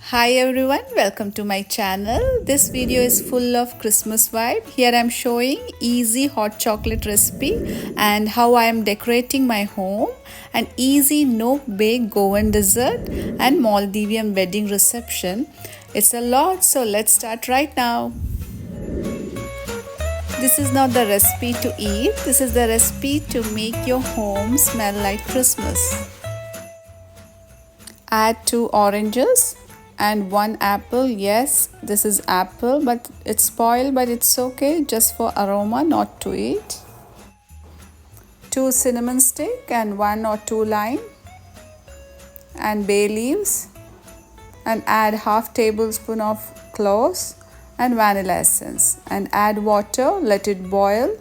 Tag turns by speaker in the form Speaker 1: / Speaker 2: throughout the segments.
Speaker 1: Hi everyone, welcome to my channel. This video is full of Christmas vibe. Here I am showing easy hot chocolate recipe and how I am decorating my home, an easy no bake Goan dessert and Maldivian wedding reception. It's a lot, so let's start right now. This is not the recipe to eat, this is the recipe to make your home smell like Christmas. Add 2 oranges and 1 apple. Yes, this is apple, but it's spoiled, but it's okay, just for aroma, not to eat. 2 cinnamon stick and 1 or 2 lime and bay leaves, and add half tablespoon of cloves and vanilla essence and add water. Let it boil.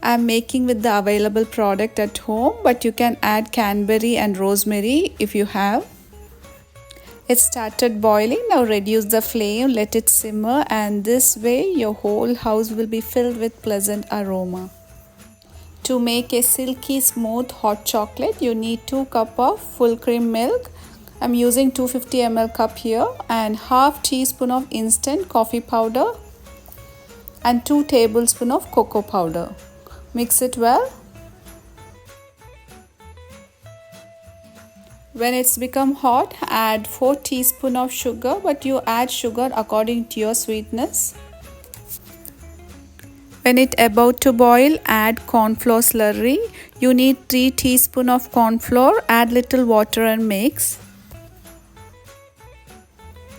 Speaker 1: I'm making with the available product at home, but you can add cranberry and rosemary if you have. It started boiling. Now reduce the flame, let it simmer, and this way your whole house will be filled with pleasant aroma. To make a silky smooth hot chocolate, you need 2 cups of full cream milk. I'm using 250 ml cup here, and half teaspoon of instant coffee powder and 2 tablespoons of cocoa powder. Mix it well. When it's become hot, add 4 teaspoons of sugar, but you add sugar according to your sweetness. When it's about to boil, add corn flour slurry. You need 3 teaspoons of corn flour. Add little water and mix.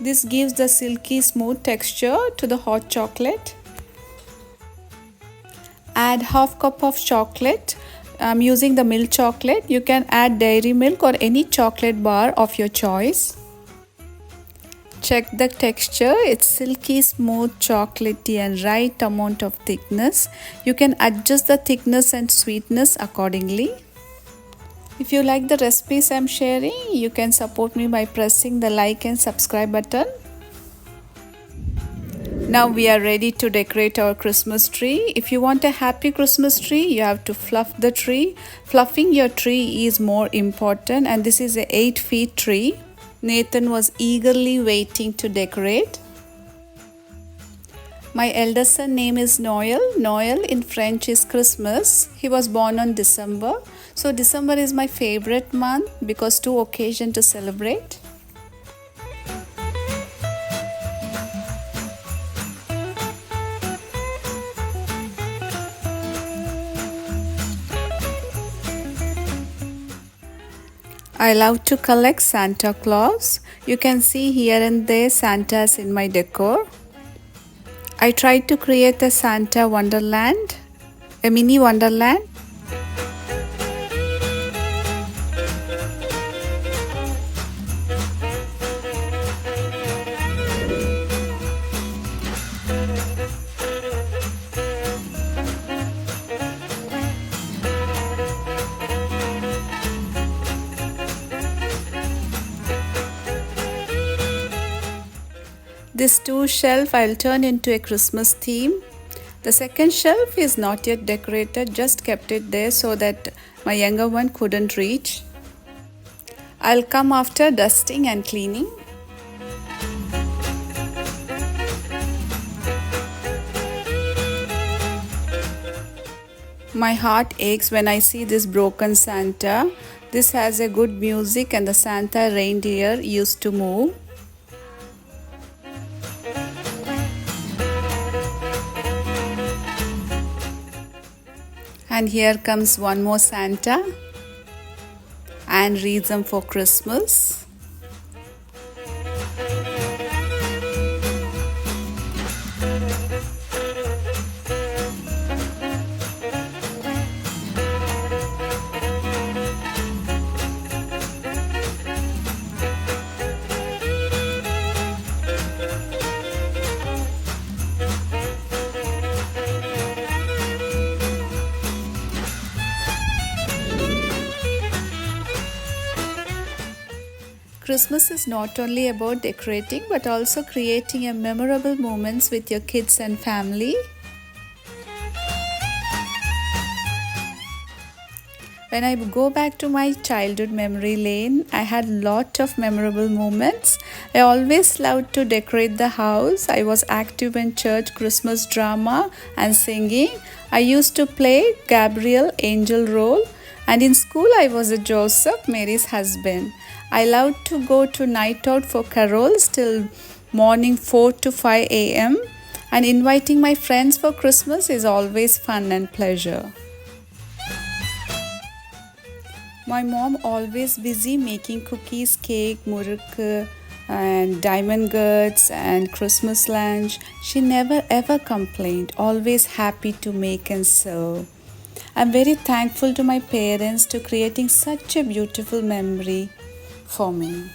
Speaker 1: This gives the silky smooth texture to the hot chocolate. Add half cup of chocolate. I'm using the milk chocolate. You can add dairy milk or any chocolate bar of your choice. Check the texture. It's silky, smooth, chocolatey and right amount of thickness. You can adjust the thickness and sweetness accordingly. If you like the recipes I'm sharing, you can support me by pressing the like and subscribe button. Now we are ready to decorate our Christmas tree. If you want a happy Christmas tree, you have to fluff the tree. Fluffing your tree is more important, and this is a 8-feet tree. Nathan was eagerly waiting to decorate. My eldest son name is Noel. Noel in French is Christmas. He was born on December. So December is my favorite month because 2 occasions to celebrate. I love to collect Santa Claus. You can see here and there Santas in my decor. I tried to create a Santa wonderland, a mini wonderland. This 2 shelf I'll turn into a Christmas theme. The second shelf is not yet decorated, just kept it there so that my younger one couldn't reach. I'll come after dusting and cleaning. My heart aches when I see this broken Santa. This has a good music and the Santa reindeer used to move. And here comes one more Santa and reason for Christmas. Christmas is not only about decorating but also creating a memorable moments with your kids and family. When I go back to my childhood memory lane, I had lot of memorable moments. I always loved to decorate the house. I was active in church Christmas drama and singing. I used to play Gabriel angel role, and in school I was a Joseph, Mary's husband. I loved to go to night out for carols till morning 4 to 5 a.m. and inviting my friends for Christmas is always fun and pleasure. My mom always busy making cookies, cake, muruk, and diamond goods and Christmas lunch. She never ever complained, always happy to make and serve. I'm very thankful to my parents to creating such a beautiful memory for me.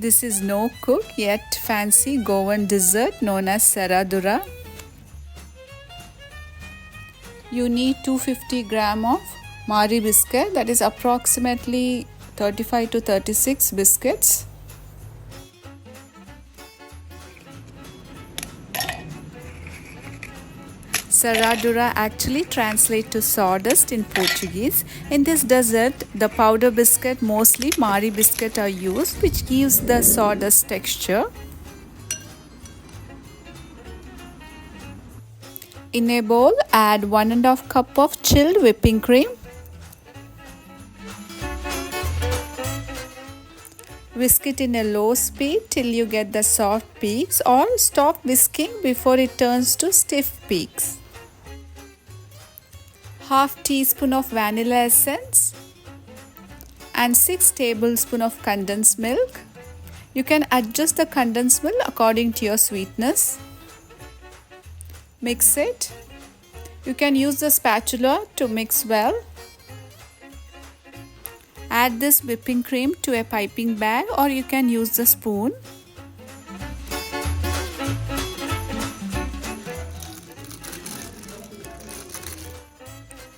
Speaker 1: This is no cook yet fancy Goan dessert known as Serradura. You need 250 gram of Marie Biscuit, that is approximately 35 to 36 biscuits. Serradura actually translates to sawdust in Portuguese. In this dessert, the powder biscuit, mostly Marie Biscuit, are used, which gives the sawdust texture. In a bowl, add 1½ cup of chilled whipping cream. Whisk it in a low speed till you get the soft peaks, or stop whisking before it turns to stiff peaks. Half teaspoon of vanilla essence and 6 tablespoons of condensed milk. You can adjust the condensed milk according to your sweetness. Mix it. You can use the spatula to mix well. Add this whipping cream to a piping bag, or you can use the spoon.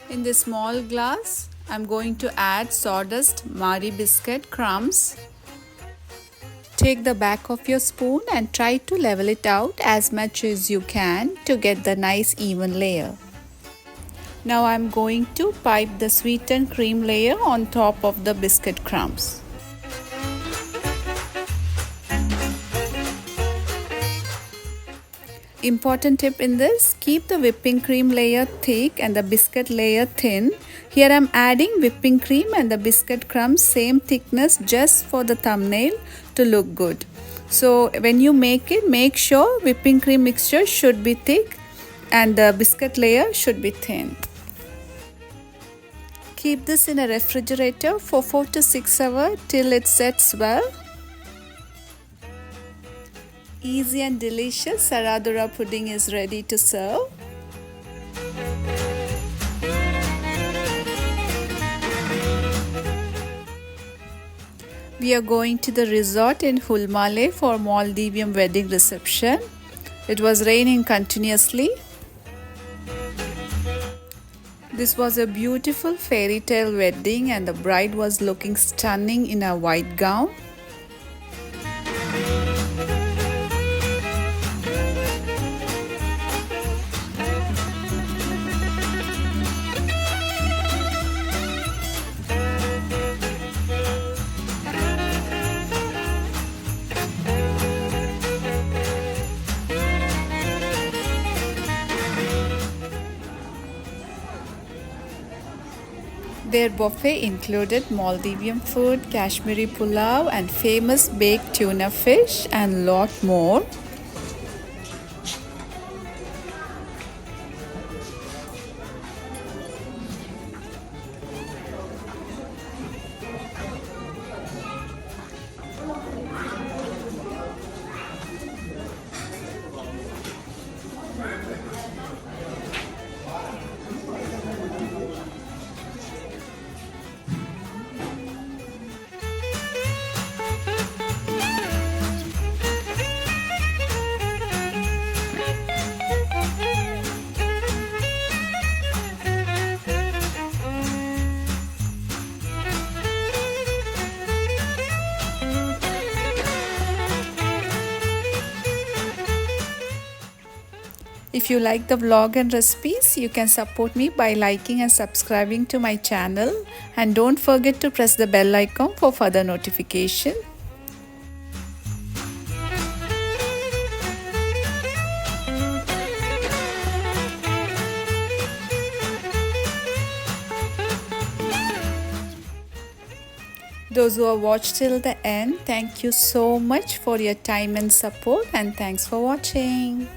Speaker 1: In this small glass, I'm going to add sawdust Marie Biscuit crumbs. Take the back of your spoon and try to level it out as much as you can to get the nice even layer. Now I'm going to pipe the sweetened cream layer on top of the biscuit crumbs. Important tip in this, keep the whipping cream layer thick and the biscuit layer thin. Here I'm adding whipping cream and the biscuit crumbs same thickness just for the thumbnail to look good. So when you make it, make sure whipping cream mixture should be thick and the biscuit layer should be thin. Keep this in a refrigerator for 4 to 6 hours till it sets well. Easy and delicious Serradura pudding is ready to serve. We are going to the resort in Hulmale for Maldivian wedding reception. It was raining continuously. This was a beautiful fairy tale wedding and the bride was looking stunning in a white gown. Their buffet included Maldivian food, Kashmiri pulao and famous baked tuna fish and lot more. If you like the vlog and recipes, you can support me by liking and subscribing to my channel, and don't forget to press the bell icon for further notification. Those who have watched till the end, thank you so much for your time and support, and thanks for watching.